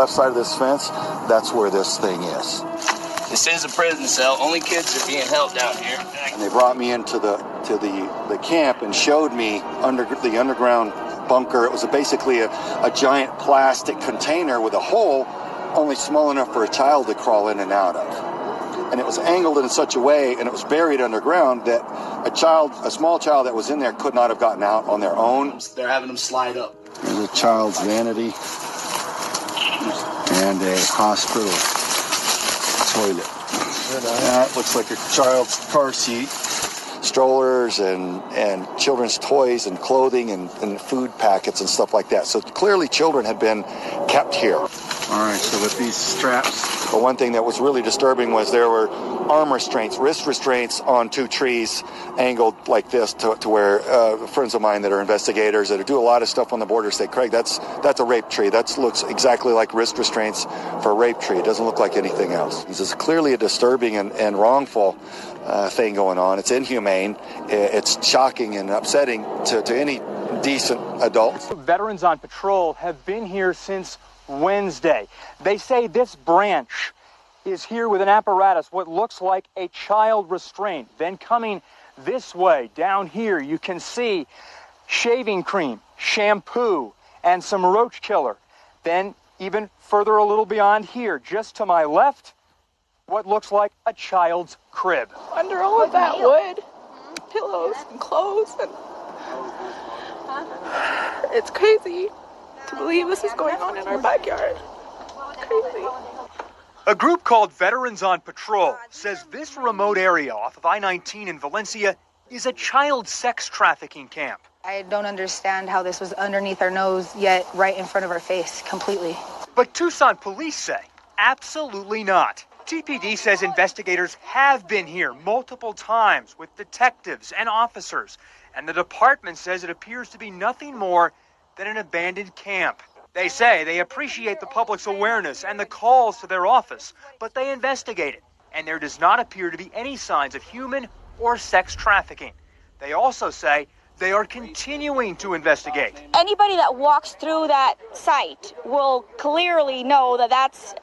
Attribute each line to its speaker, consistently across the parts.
Speaker 1: left side of this fence, that's where this thing is.
Speaker 2: This is a prison cell. Only kids are being held down here.
Speaker 1: And they brought me into the camp and showed me the underground bunker. It was basically a giant plastic container with a hole only small enough for a child to crawl in and out of. And it was angled in such a way, and it was buried underground, that a small child that was in there could not have gotten out on their own.
Speaker 2: They're having them slide up.
Speaker 1: There's a child's vanity and a hospital toilet. That looks like a child's car seat. Strollers and children's toys and clothing and food packets and stuff like that. So clearly children had been kept here. All right, so with these straps, the one thing that was really disturbing was there were arm restraints, wrist restraints on two trees angled like this to where friends of mine that are investigators that do a lot of stuff on the border say, Craig, that's a rape tree. That looks exactly like wrist restraints for a rape tree. It doesn't look like anything else. This is clearly a disturbing and wrongful thing going on. It's inhumane. It's shocking and upsetting to any decent adult.
Speaker 3: Veterans on patrol have been here since Wednesday. They say this branch is here with an apparatus, what looks like a child restraint. Then coming this way, down here, you can see shaving cream, shampoo, and some roach killer. Then even further a little beyond here, just to my left, what looks like a child's crib.
Speaker 4: Under all of that wood, pillows and clothes, and it's crazy to believe this is going on in our backyard. Crazy.
Speaker 3: A group called Veterans on Patrol says this remote area off of I-19 in Valencia is a child sex trafficking camp.
Speaker 5: I don't understand how this was underneath our nose, yet right in front of our face, completely.
Speaker 3: But Tucson police say absolutely not. TPD says investigators have been here multiple times with detectives and officers, and the department says it appears to be nothing more than an abandoned camp. They say they appreciate the public's awareness and the calls to their office, but they investigate it, and there does not appear to be any signs of human or sex trafficking. They also say they are continuing to investigate.
Speaker 6: Anybody that walks through that site will clearly know that that's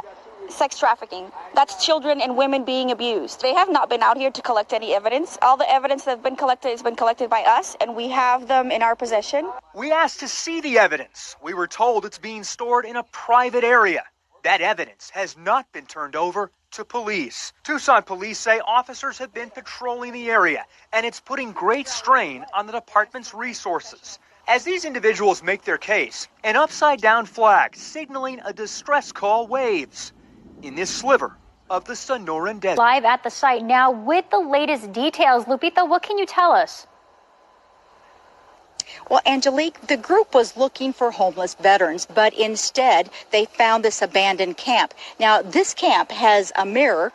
Speaker 6: sex trafficking. That's children and women being abused. They have not been out here to collect any evidence. All the evidence that has been collected by us, and we have them in our possession.
Speaker 3: We asked to see the evidence. We were told it's being stored in a private area. That evidence has not been turned over to police. Tucson police say officers have been patrolling the area, and it's putting great strain on the department's resources. As these individuals make their case, an upside-down flag signaling a distress call waves in this sliver of the Sonoran Desert.
Speaker 7: Live at the site now with the latest details. Lupita, what can you tell us?
Speaker 8: Well, Angelique, the group was looking for homeless veterans, but instead they found this abandoned camp. Now, this camp has a mirror,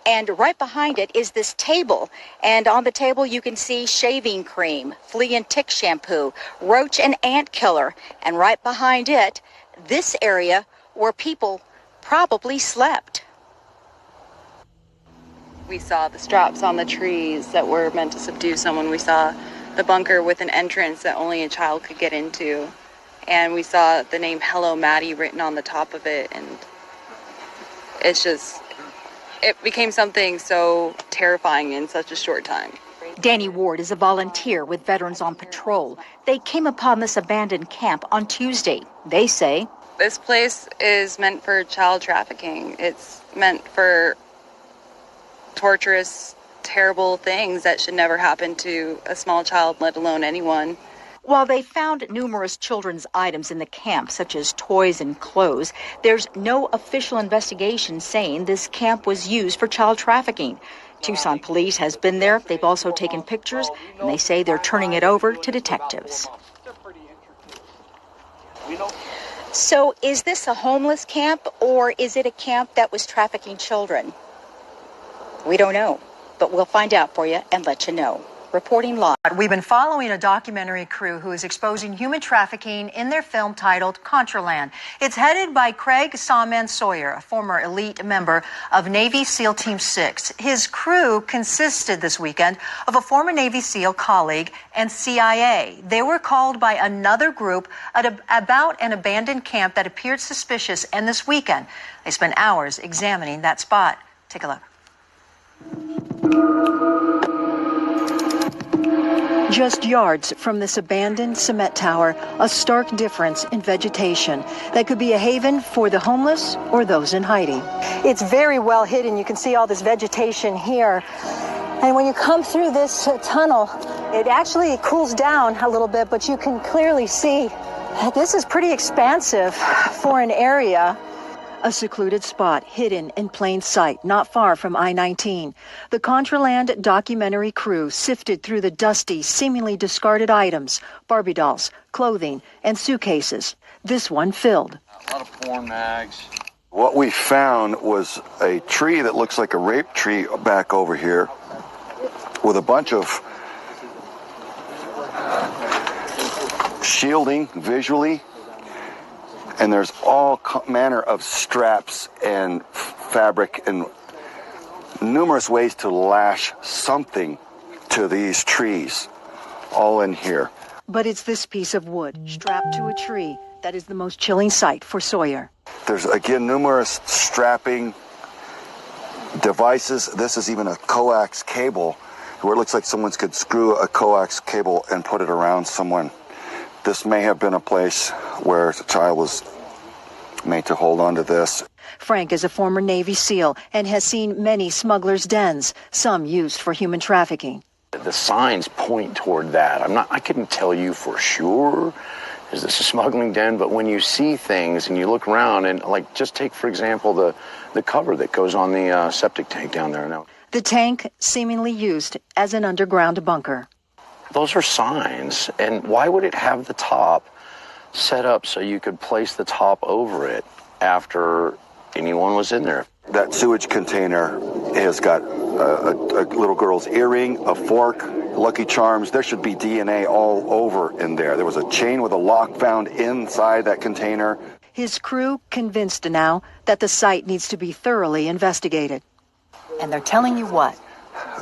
Speaker 8: and right behind it is this table. And on the table you can see shaving cream, flea and tick shampoo, roach and ant killer. And right behind it, this area where people probably slept.
Speaker 4: We saw the straps on the trees that were meant to subdue someone. We saw the bunker with an entrance that only a child could get into. And we saw the name Hello Maddie written on the top of it. And it's just, it became something so terrifying in such a short time.
Speaker 8: Danny Ward is a volunteer with Veterans on Patrol. They came upon this abandoned camp on Tuesday. They say,
Speaker 4: this place is meant for child trafficking. It's meant for torturous, terrible things that should never happen to a small child, let alone anyone.
Speaker 8: While they found numerous children's items in the camp, such as toys and clothes, there's no official investigation saying this camp was used for child trafficking. Tucson police has been there. They've also taken pictures, and they say they're turning it over to detectives. So is this a homeless camp, or is it a camp that was trafficking children? We don't know, but we'll find out for you and let you know. reporting live.
Speaker 9: We've been following a documentary crew who is exposing human trafficking in their film titled Contraland. It's headed by Craig Sawman Sawyer, a former elite member of Navy SEAL Team 6. His crew consisted this weekend of a former Navy SEAL colleague and CIA. They were called by another group about an abandoned camp that appeared suspicious, and this weekend they spent hours examining that spot. Take a look. Just yards from this abandoned cement tower, a stark difference in vegetation that could be a haven for the homeless or those in hiding. It's very well hidden. You can see all this vegetation here. And when you come through this tunnel, it actually cools down a little bit, but you can clearly see this is pretty expansive for an area. A secluded spot hidden in plain sight, not far from I-19. The Contraland documentary crew sifted through the dusty, seemingly discarded items, Barbie dolls, clothing, and suitcases. This one filled.
Speaker 10: A lot of porn mags.
Speaker 1: What we found was a tree that looks like a rape tree back over here with a bunch of shielding visually. And there's all manner of straps and fabric and numerous ways to lash something to these trees, all in here.
Speaker 9: But it's this piece of wood strapped to a tree that is the most chilling sight for Sawyer.
Speaker 1: There's, again, numerous strapping devices. This is even a coax cable, where it looks like someone could screw a coax cable and put it around someone. This may have been a place where the child was made to hold on to this.
Speaker 9: Frank is a former Navy SEAL and has seen many smugglers' dens, some used for human trafficking.
Speaker 10: The signs point toward that. I couldn't tell you for sure, is this a smuggling den? But when you see things and you look around and, like, just take, for example, the cover that goes on the septic tank down there now.
Speaker 9: The tank seemingly used as an underground bunker.
Speaker 10: Those are signs, and why would it have the top set up so you could place the top over it after anyone was in there?
Speaker 1: That sewage container has got a little girl's earring, a fork, Lucky Charms. There should be DNA all over in there. There was a chain with a lock found inside that container.
Speaker 9: His crew convinced now that the site needs to be thoroughly investigated. And they're telling you what?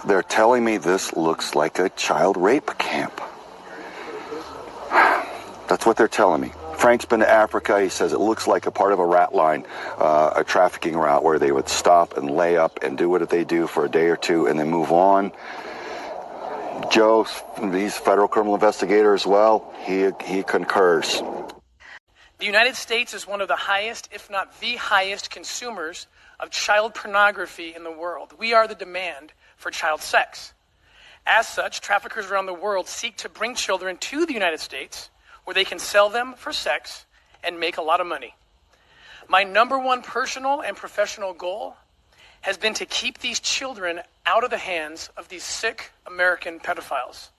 Speaker 1: They're telling me this looks like a child rape camp. That's what they're telling me. Frank's been to Africa. He says it looks like a part of a rat line, a trafficking route where they would stop and lay up and do what they do for a day or two and then move on. Joe, he's a federal criminal investigator as well. He concurs.
Speaker 11: The United States is one of the highest, if not the highest, consumers of child pornography in the world. We are the demand for child sex. As such, traffickers around the world seek to bring children to the United States where they can sell them for sex and make a lot of money. My number one personal and professional goal has been to keep these children out of the hands of these sick American pedophiles.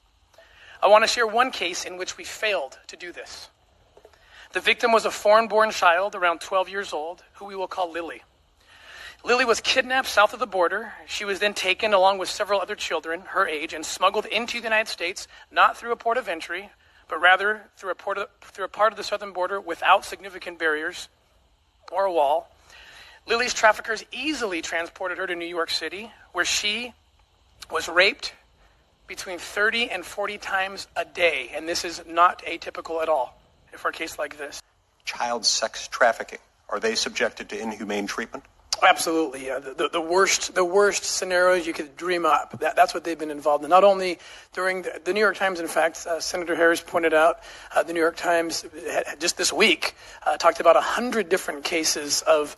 Speaker 11: I want to share one case in which we failed to do this. The victim was a foreign-born child around 12 years old, who we will call Lily. Lily was kidnapped south of the border. She was then taken along with several other children her age and smuggled into the United States, not through a port of entry, but rather through a part of the southern border without significant barriers or a wall. Lily's traffickers easily transported her to New York City, where she was raped between 30 and 40 times a day, and this is not atypical at all for a case like this.
Speaker 12: Child sex trafficking, are they subjected to inhumane treatment?
Speaker 11: Absolutely. The worst scenarios you could dream up. That's what they've been involved in. Not only during the New York Times, in fact, Senator Harris pointed out, the New York Times just this week talked about 100 different cases of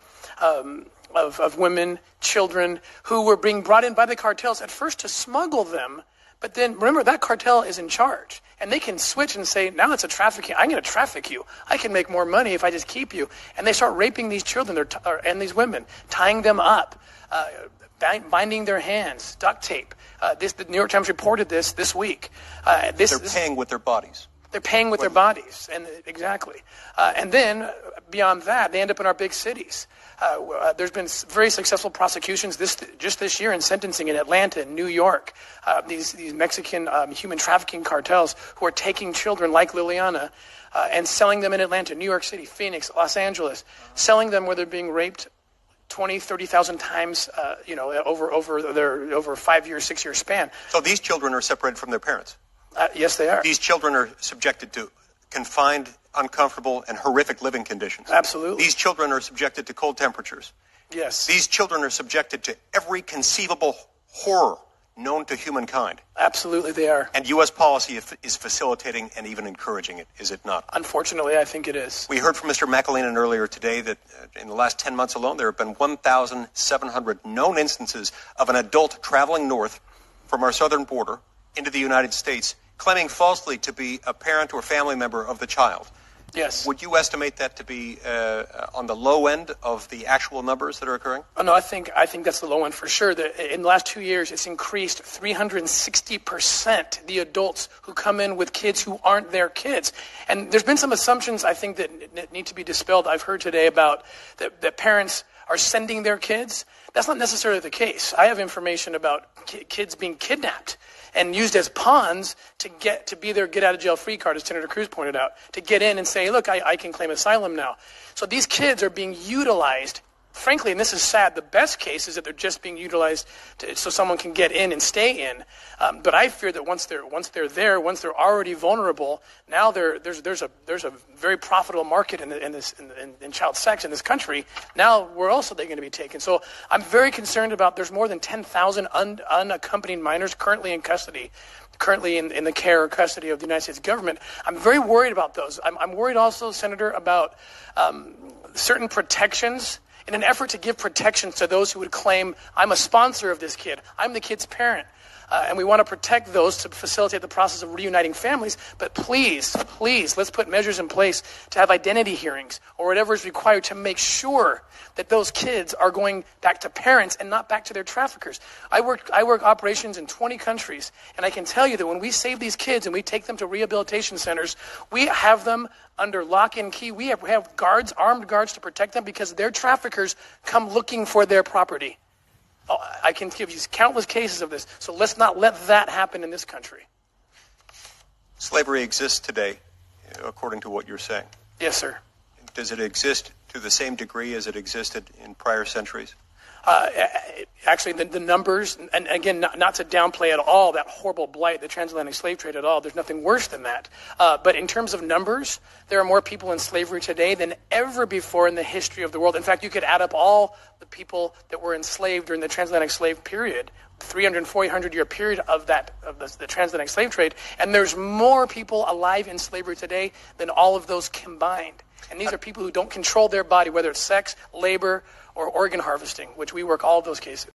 Speaker 11: women, children who were being brought in by the cartels at first to smuggle them. But then remember, that cartel is in charge. And they can switch and say, now it's a trafficking. I'm going to traffic you. I can make more money if I just keep you. And they start raping these children and these women, tying them up, binding their hands, duct tape. The New York Times reported this week.
Speaker 12: They're paying with their bodies.
Speaker 11: They're paying with their bodies, and exactly. And then, beyond that, they end up in our big cities. There's been very successful prosecutions just this year in sentencing in Atlanta and New York. These Mexican human trafficking cartels who are taking children like Liliana and selling them in Atlanta, New York City, Phoenix, Los Angeles, selling them where they're being raped 20, 30,000 times, over a 5-year, 6-year span.
Speaker 12: So these children are separated from their parents?
Speaker 11: Yes, they are.
Speaker 12: These children are subjected to confined, uncomfortable, and horrific living conditions.
Speaker 11: Absolutely.
Speaker 12: These children are subjected to cold temperatures.
Speaker 11: Yes.
Speaker 12: These children are subjected to every conceivable horror known to humankind.
Speaker 11: Absolutely, they are.
Speaker 12: And U.S. policy is facilitating and even encouraging it, is it not?
Speaker 11: Unfortunately, I think it is.
Speaker 12: We heard from Mr. McAleenan earlier today that in the last 10 months alone, there have been 1,700 known instances of an adult traveling north from our southern border into the United States, claiming falsely to be a parent or family member of the child.
Speaker 11: Yes.
Speaker 12: Would you estimate that to be on the low end of the actual numbers that are occurring?
Speaker 11: Oh, no, I think that's the low end for sure. In the last 2 years, it's increased 360%, the adults who come in with kids who aren't their kids. And there's been some assumptions, I think, that need to be dispelled. I've heard today about that parents are sending their kids. That's not necessarily the case. I have information about kids being kidnapped and used as pawns to be their get-out-of-jail-free card, as Senator Cruz pointed out, to get in and say, look, I can claim asylum now. So these kids are being utilized, frankly, and this is sad, the best case is that they're just being utilized so someone can get in and stay in. But I fear that once they're there, once they're already vulnerable, now there's a very profitable market in child sex in this country. Now, where else are they going to be taken? So I'm very concerned about there's more than 10,000 unaccompanied minors currently in custody, currently in the care or custody of the United States government. I'm very worried about those. I'm worried also, Senator, about certain protections in an effort to give protections to those who would claim, I'm a sponsor of this kid, I'm the kid's parent. And we want to protect those to facilitate the process of reuniting families. But please, let's put measures in place to have identity hearings or whatever is required to make sure that those kids are going back to parents and not back to their traffickers. I work operations in 20 countries, and I can tell you that when we save these kids and we take them to rehabilitation centers, we have them under lock and key. We have guards, armed guards to protect them because their traffickers come looking for their property. I can give you countless cases of this, so let's not let that happen in this country.
Speaker 12: Slavery exists today, according to what you're saying.
Speaker 11: Yes, sir.
Speaker 12: Does it exist to the same degree as it existed in prior centuries?
Speaker 11: Actually, the numbers, and again, not to downplay at all that horrible blight, the transatlantic slave trade at all, there's nothing worse than that. But in terms of numbers, there are more people in slavery today than ever before in the history of the world. In fact, you could add up all the people that were enslaved during the transatlantic slave period, 400-year period of the transatlantic slave trade, and there's more people alive in slavery today than all of those combined. And these are people who don't control their body, whether it's sex, labor, or organ harvesting, which we work all of those cases.